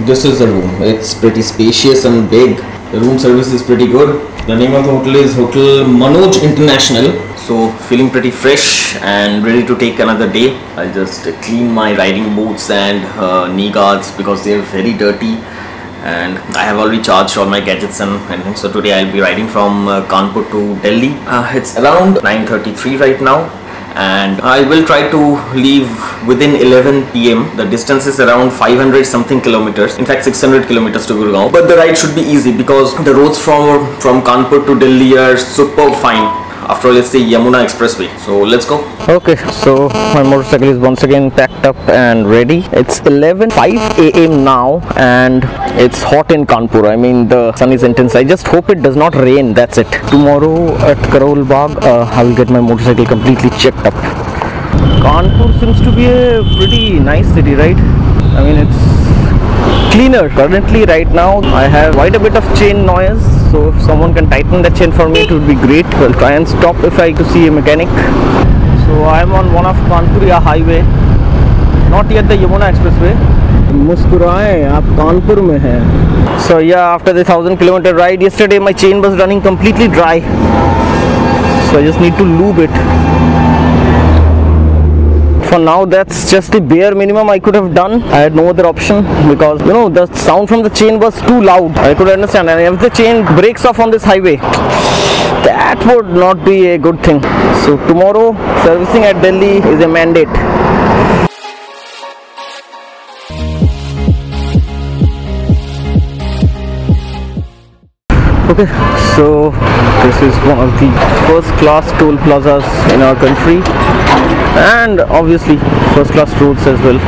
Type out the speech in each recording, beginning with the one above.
This is the room. It's pretty spacious and big. The room service is pretty good. The name of the hotel is Hotel Manoj International. So feeling pretty fresh and ready to take another day. I'll just clean my riding boots and knee guards because they're very dirty. And I have already charged all my gadgets and everything. So today I'll be riding from Kanpur to Delhi. It's around 9:33 right now. And I will try to leave within 11 PM. The distance is around 500 something kilometers, in fact 600 kilometers to Gurgaon, but the ride should be easy because the roads from Kanpur to Delhi are super fine. After all, it's the Yamuna Expressway. So let's go. Okay, so my motorcycle is once again packed up and ready. It's 11:05 AM now and it's hot in Kanpur. I mean, the sun is intense. I just hope it does not rain. That's it. Tomorrow at Karol Bagh, I will get my motorcycle completely checked up. Kanpur seems to be a pretty nice city, right? I mean, it's cleaner. Currently, right now, I have quite a bit of chain noise. So if someone can tighten the chain for me, it would be great. I'll try and stop if I to see a mechanic. So I'm on one of Kanpuriya highway, not yet the Yamuna Expressway. मुस्कुराएं आप कानपुर में हैं. So yeah, after the 1000-kilometer ride yesterday, my chain was running completely dry. So I just need to lube it. For now, that's just the bare minimum I could have done. I had no other option because the sound from the chain was too loud. I could understand, and if the chain breaks off on this highway, that would not be a good thing. So tomorrow, servicing at Delhi is a mandate. Okay, so this is one of the first class toll plazas in our country, and obviously first class roads as well.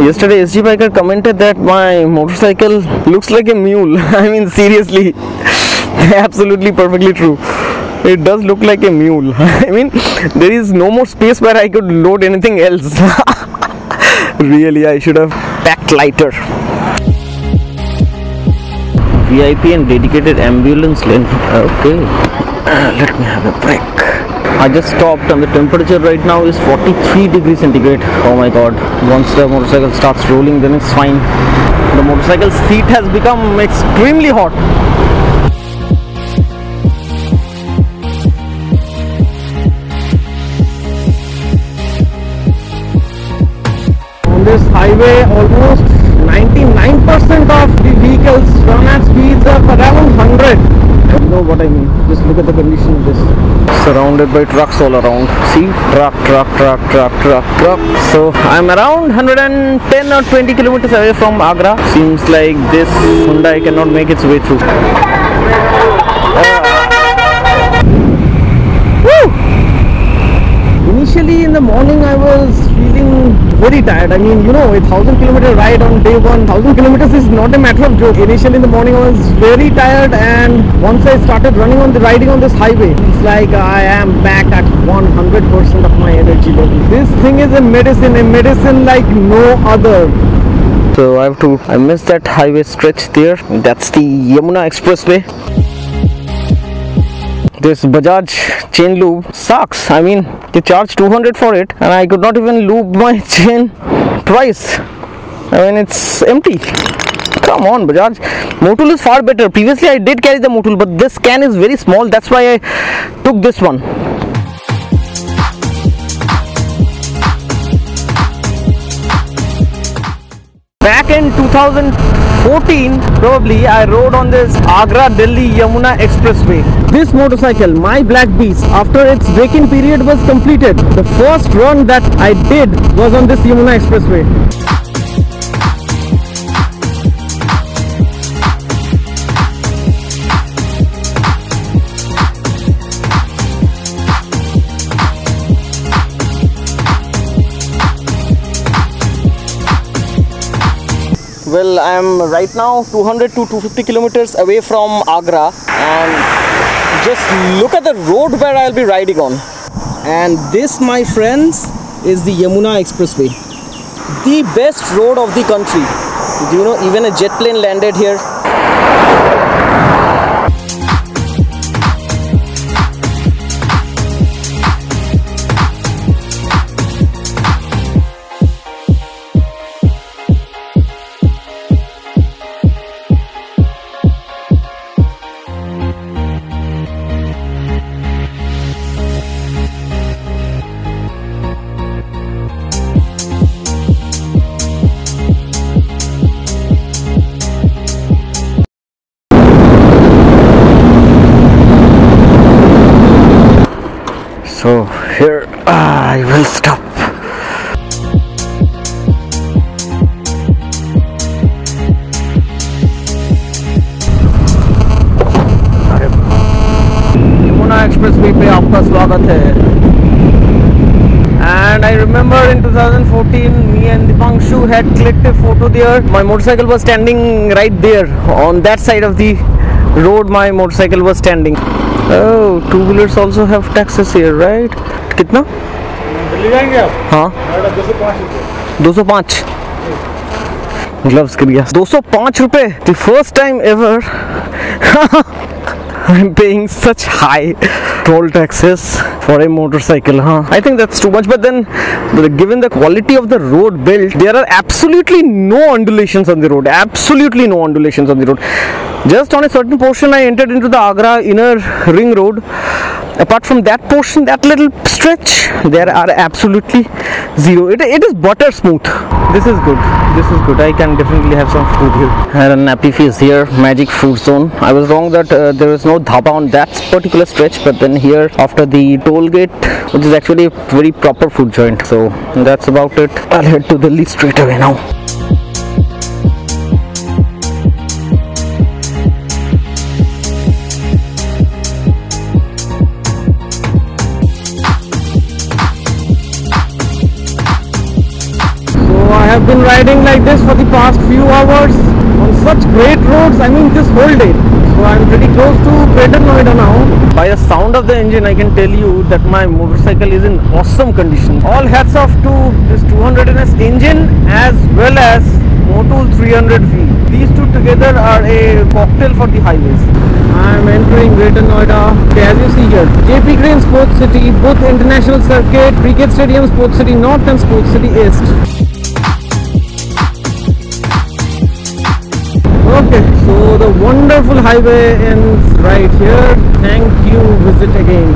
Yesterday SG Biker commented that my motorcycle looks like a mule. I mean, seriously, absolutely perfectly true. It does look like a mule. I mean, there is no more space where I could load anything else. Really, I should have packed lighter. VIP and dedicated ambulance lane. Okay, let me have a break. I just stopped and the temperature right now is 43 degrees centigrade. Oh my god, once the motorcycle starts rolling, then it's fine. The motorcycle seat has become extremely hot. On this highway, almost 99% of the vehicles run at speeds of around 100. You know what I mean? Just look at the condition of this. Surrounded by trucks all around. See? Truck. So I'm around 110 or 20 kilometers away from Agra. Seems like this Hyundai cannot make its way through. Initially in the morning I was feeling very tired. I mean, a 1000-kilometer ride on day one. 1000 kilometers is not a matter of joke. Initially in the morning I was very tired, and once I started riding on this highway, it's like I am back at 100% of my energy level. This thing is a medicine like no other. So I missed that highway stretch there. That's the Yamuna Expressway. This Bajaj chain lube sucks. I mean, they charge 200 for it and I could not even lube my chain twice. I mean, it's empty. Come on, Bajaj. Motul is far better. Previously I did carry the Motul, but this can is very small. That's why I took this one. Back in 2014, probably, I rode on this Agra-Delhi Yamuna Expressway. This motorcycle, my Black Beast, after its break-in period was completed, the first run that I did was on this Yamuna Expressway. Well, I am right now 200 to 250 kilometers away from Agra, and just look at the road where I'll be riding on. And this, my friends, is the Yamuna Expressway, the best road of the country. Do you know, even a jet plane landed here. आपका स्वागत है. And I remember in 2014, me and Dipanshu had clicked a photo there. My motorcycle was standing right there. On that side of the road, my motorcycle was standing. Oh, two-wheelers also have taxes here, right? कितना? दिल्ली जाएंगे आप? हाँ. 205. Gloves गिर गया. 205 रुपए. The first time ever I'm paying such high toll taxes for a motorcycle, huh? I think that's too much, but then given the quality of the road built, there are absolutely no undulations on the road. Absolutely no undulations on the road. Just on a certain portion, I entered into the Agra inner ring road. Apart from that portion, that little stretch, there are absolutely zero. It is butter smooth. This is good. This is good. I can definitely have some food here. And a nappy face here, magic food zone. I was wrong that there is no dhaba on that particular stretch, but then here after the toll gate, which is actually a very proper food joint. So that's about it. I'll head to Delhi straight away now. I have been riding like this for the past few hours on such great roads. I mean, this whole day. So I'm pretty close to Greater Noida now. By the sound of the engine, I can tell you that my motorcycle is in awesome condition. All hats off to this 200NS engine as well as Motul 300V. These two together are a cocktail for the highways. I'm entering Greater Noida. Okay, as you see here, JP Crane Sports City, both International Circuit, Brigade Stadium, Sports City North and Sports City East. Okay, so the wonderful highway ends right here. Thank you, visit again.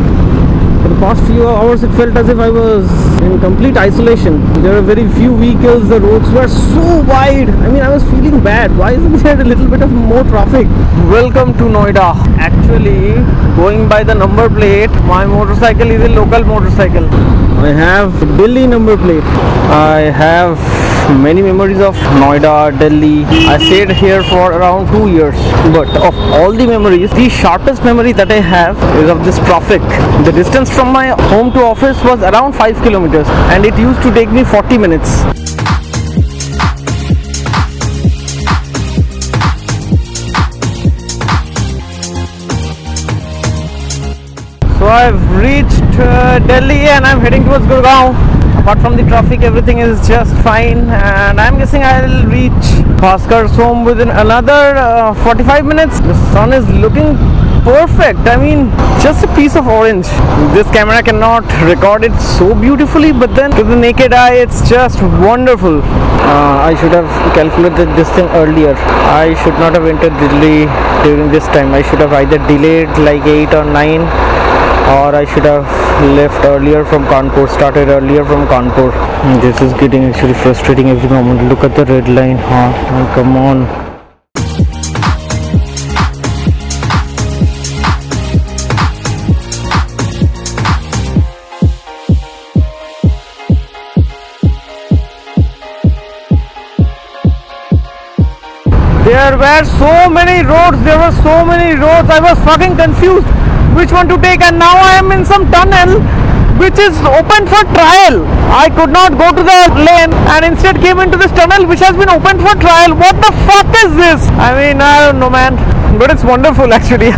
For the past few hours it felt as if I was in complete isolation. There were very few vehicles, the roads were so wide. I mean, I was feeling bad. Why isn't there a little bit of more traffic? Welcome to Noida. Actually, going by the number plate, my motorcycle is a local motorcycle. I have Delhi number plate. I have many memories of Noida, Delhi. I stayed here for around 2 years, but of all the memories, the sharpest memory that I have is of this traffic. The distance from my home to office was around 5 kilometers and it used to take me 40 minutes. So I've reached Delhi and I'm heading towards Gurgaon. Apart from the traffic, everything is just fine, and I'm guessing I'll reach Bhaskar's home within another 45 minutes. The sun is looking perfect. I mean, just a piece of orange. This camera cannot record it so beautifully, but then to the naked eye, it's just wonderful. I should have calculated this thing earlier. I should not have entered Delhi during this time. I should have either delayed like 8 or 9, or I should have left earlier from Kanpur, started earlier from Kanpur. This is getting actually frustrating every moment. Look at the red line, huh? Oh, come on. There were so many roads, I was fucking confused which one to take, and now I am in some tunnel which is open for trial. I could not go to the lane and instead came into this tunnel which has been opened for trial. What the fuck is this? I mean, I don't know, man, but it's wonderful actually.